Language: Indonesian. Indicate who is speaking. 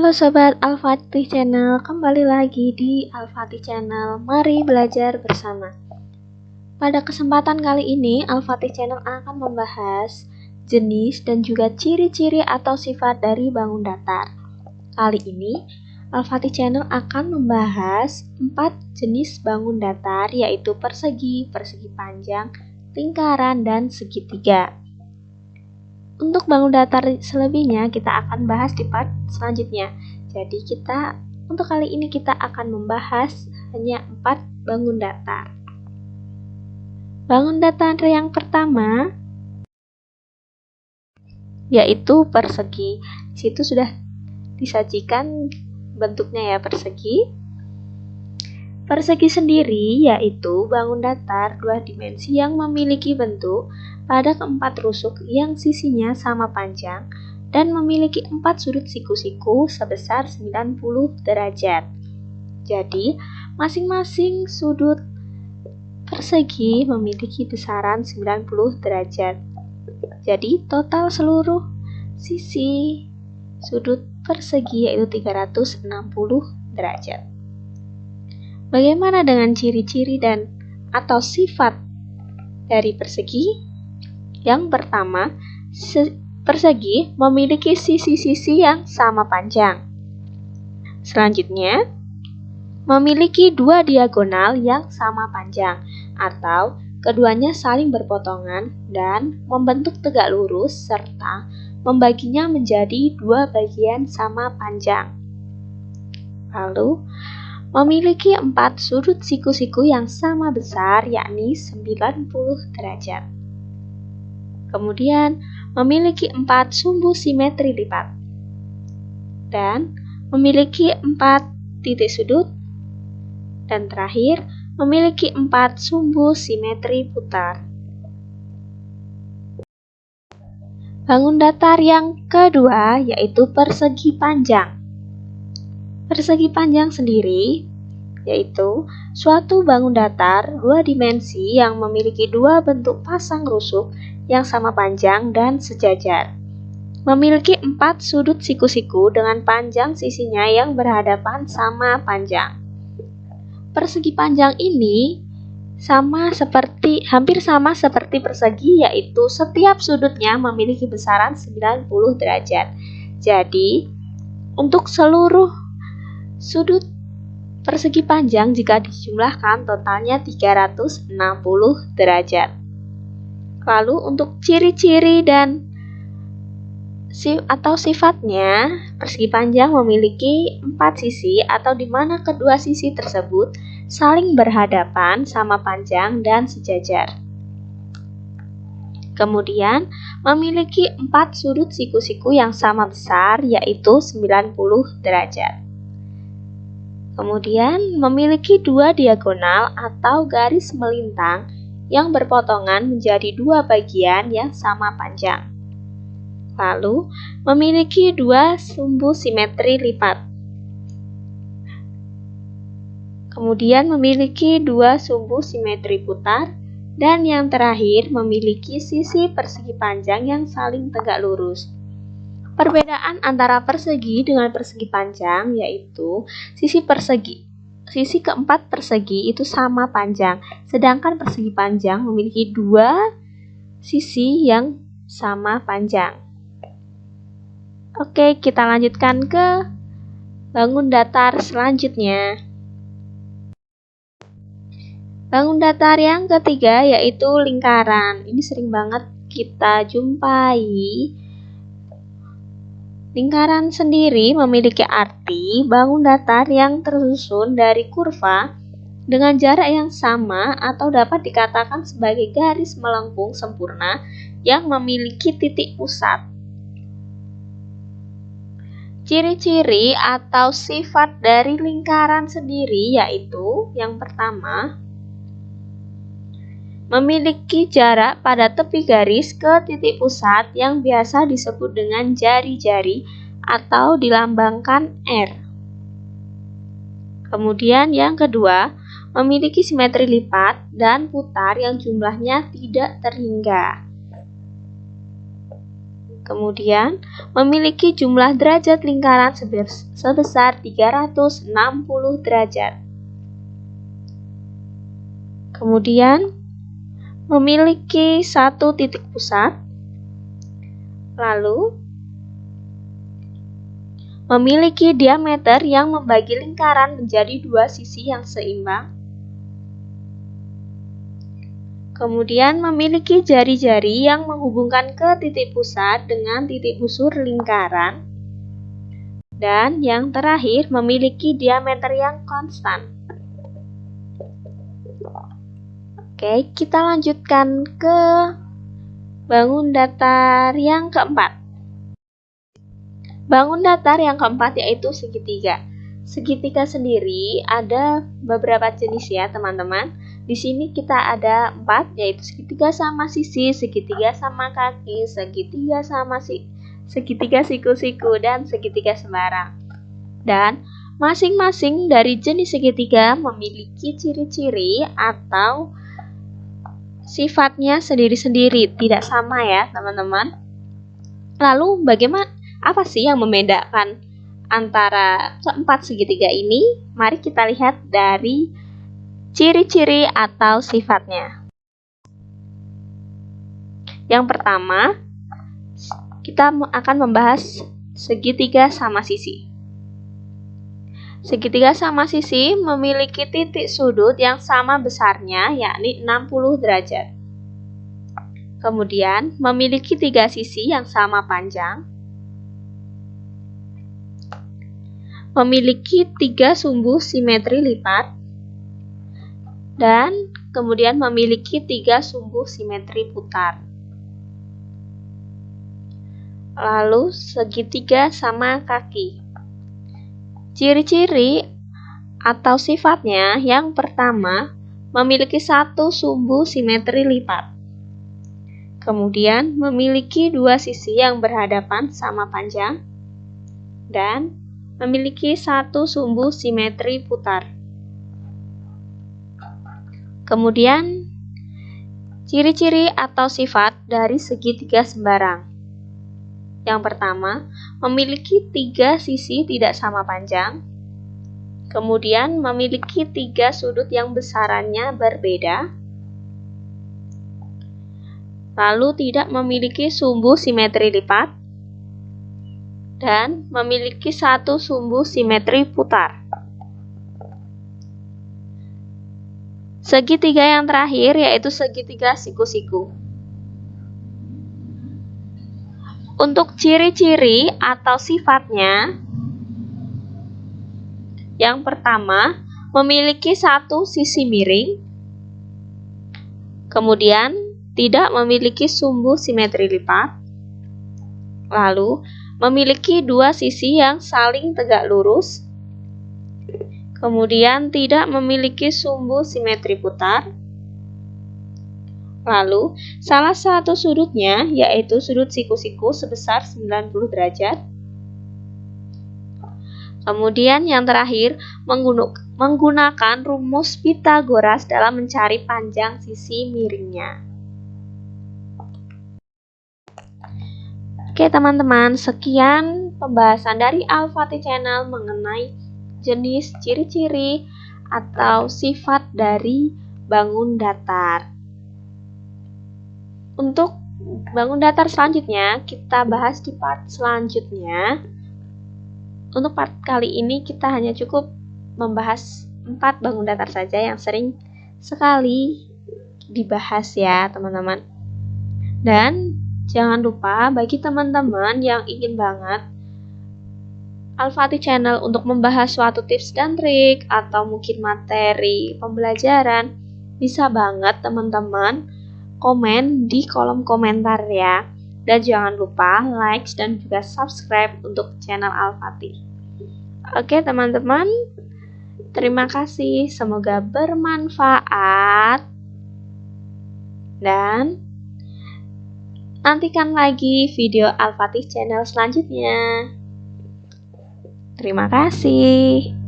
Speaker 1: Halo Sobat Al-Fatih Channel, kembali lagi di Al-Fatih Channel, mari belajar bersama. Pada kesempatan kali ini, Al-Fatih Channel akan membahas jenis dan juga ciri-ciri atau sifat dari bangun datar. Kali ini, Al-Fatih Channel akan membahas 4 jenis bangun datar, yaitu persegi, persegi panjang, lingkaran, dan segitiga. Untuk bangun datar selebihnya kita akan bahas di part selanjutnya. Jadi untuk kali ini kita akan membahas hanya 4 bangun datar. Bangun datar yang pertama yaitu persegi. Di situ sudah disajikan bentuknya ya, persegi. Persegi sendiri yaitu bangun datar 2 dimensi yang memiliki bentuk pada keempat rusuk yang sisinya sama panjang dan memiliki 4 sudut siku-siku sebesar 90 derajat. Jadi, masing-masing sudut persegi memiliki besaran 90 derajat. Jadi, total seluruh sisi sudut persegi yaitu 360 derajat. Bagaimana dengan ciri-ciri dan atau sifat dari persegi? Yang pertama, persegi memiliki sisi-sisi yang sama panjang. Selanjutnya, memiliki 2 diagonal yang sama panjang, atau keduanya saling berpotongan dan membentuk tegak lurus serta membaginya menjadi 2 bagian sama panjang. Lalu, memiliki 4 sudut siku-siku yang sama besar, yakni 90 derajat. Kemudian, memiliki 4 sumbu simetri lipat. Dan memiliki 4 titik sudut. Dan terakhir, memiliki 4 sumbu simetri putar. Bangun datar yang kedua yaitu persegi panjang. Persegi panjang sendiri yaitu suatu bangun datar 2 dimensi yang memiliki 2 bentuk pasang rusuk yang sama panjang dan sejajar. Memiliki 4 sudut siku-siku dengan panjang sisinya yang berhadapan sama panjang. Persegi panjang ini hampir sama seperti persegi, yaitu setiap sudutnya memiliki besaran 90 derajat. Jadi, untuk seluruh sudut persegi panjang jika dijumlahkan totalnya 360 derajat. Lalu untuk ciri-ciri dan atau sifatnya, persegi panjang memiliki 4 sisi atau di mana kedua sisi tersebut saling berhadapan sama panjang dan sejajar. Kemudian memiliki 4 sudut siku-siku yang sama besar, yaitu 90 derajat. Kemudian memiliki 2 diagonal atau garis melintang yang berpotongan menjadi 2 bagian yang sama panjang. Lalu, memiliki 2 sumbu simetri lipat. Kemudian memiliki 2 sumbu simetri putar. Dan yang terakhir, memiliki sisi persegi panjang yang saling tegak lurus. Perbedaan antara persegi dengan persegi panjang yaitu sisi keempat persegi itu sama panjang, sedangkan persegi panjang memiliki 2 sisi yang sama panjang. Oke, kita lanjutkan ke bangun datar selanjutnya. Bangun datar yang ketiga yaitu lingkaran. Ini sering banget kita jumpai. Lingkaran sendiri memiliki arti bangun datar yang tersusun dari kurva dengan jarak yang sama atau dapat dikatakan sebagai garis melengkung sempurna yang memiliki titik pusat. Ciri-ciri atau sifat dari lingkaran sendiri yaitu yang pertama, memiliki jarak pada tepi garis ke titik pusat yang biasa disebut dengan jari-jari atau dilambangkan R. Kemudian yang kedua, memiliki simetri lipat dan putar yang jumlahnya tidak terhingga. Kemudian, memiliki jumlah derajat lingkaran sebesar 360 derajat. Kemudian, memiliki satu titik pusat. Lalu, memiliki diameter yang membagi lingkaran menjadi dua sisi yang seimbang. Kemudian memiliki jari-jari yang menghubungkan ke titik pusat dengan titik busur lingkaran. Dan yang terakhir memiliki diameter yang konstan. Oke, kita lanjutkan ke bangun datar yang keempat. Bangun datar yang keempat yaitu segitiga. Segitiga sendiri ada beberapa jenis ya teman-teman. Di sini kita ada 4, yaitu segitiga sama sisi, segitiga sama kaki, segitiga sama segitiga siku-siku, dan segitiga sembarang. Dan masing-masing dari jenis segitiga memiliki ciri-ciri atau sifatnya sendiri-sendiri, tidak sama ya teman-teman. Lalu apa sih yang membedakan antara keempat segitiga ini? Mari kita lihat dari ciri-ciri atau sifatnya. Yang pertama, kita akan membahas segitiga sama sisi. Segitiga sama sisi memiliki titik sudut yang sama besarnya, yakni 60 derajat. Kemudian, memiliki 3 sisi yang sama panjang. Memiliki 3 sumbu simetri lipat. Dan kemudian memiliki 3 sumbu simetri putar. Lalu segitiga sama kaki. Ciri-ciri atau sifatnya yang pertama memiliki 1 sumbu simetri lipat. Kemudian memiliki 2 sisi yang berhadapan sama panjang. Dan memiliki 1 sumbu simetri putar. Kemudian, ciri-ciri atau sifat dari segitiga sembarang. Yang pertama, memiliki 3 sisi tidak sama panjang. Kemudian, memiliki 3 sudut yang besarannya berbeda. Lalu, tidak memiliki sumbu simetri lipat. Dan memiliki 1 sumbu simetri putar. Segitiga yang terakhir yaitu segitiga siku-siku. Untuk ciri-ciri atau sifatnya, yang pertama memiliki 1 sisi miring, kemudian tidak memiliki sumbu simetri lipat, lalu memiliki 2 sisi yang saling tegak lurus, kemudian tidak memiliki sumbu simetri putar. Lalu, salah satu sudutnya yaitu sudut siku-siku sebesar 90 derajat. Kemudian yang terakhir, menggunakan rumus Pythagoras dalam mencari panjang sisi miringnya. Oke teman-teman, sekian pembahasan dari Al-Fatih Channel mengenai jenis, ciri-ciri, atau sifat dari bangun datar. Untuk bangun datar selanjutnya, kita bahas di part selanjutnya. Untuk part kali ini, kita hanya cukup membahas 4 bangun datar saja yang sering sekali dibahas ya teman-teman. Dan jangan lupa bagi teman-teman yang ingin banget Al-Fatih Channel untuk membahas suatu tips dan trik atau mungkin materi pembelajaran, bisa banget teman-teman komen di kolom komentar ya. Dan jangan lupa like dan juga subscribe untuk channel Al-Fatih. Oke teman-teman, terima kasih, semoga bermanfaat. Dan nantikan lagi video Al-Fatih Channel selanjutnya. Terima kasih.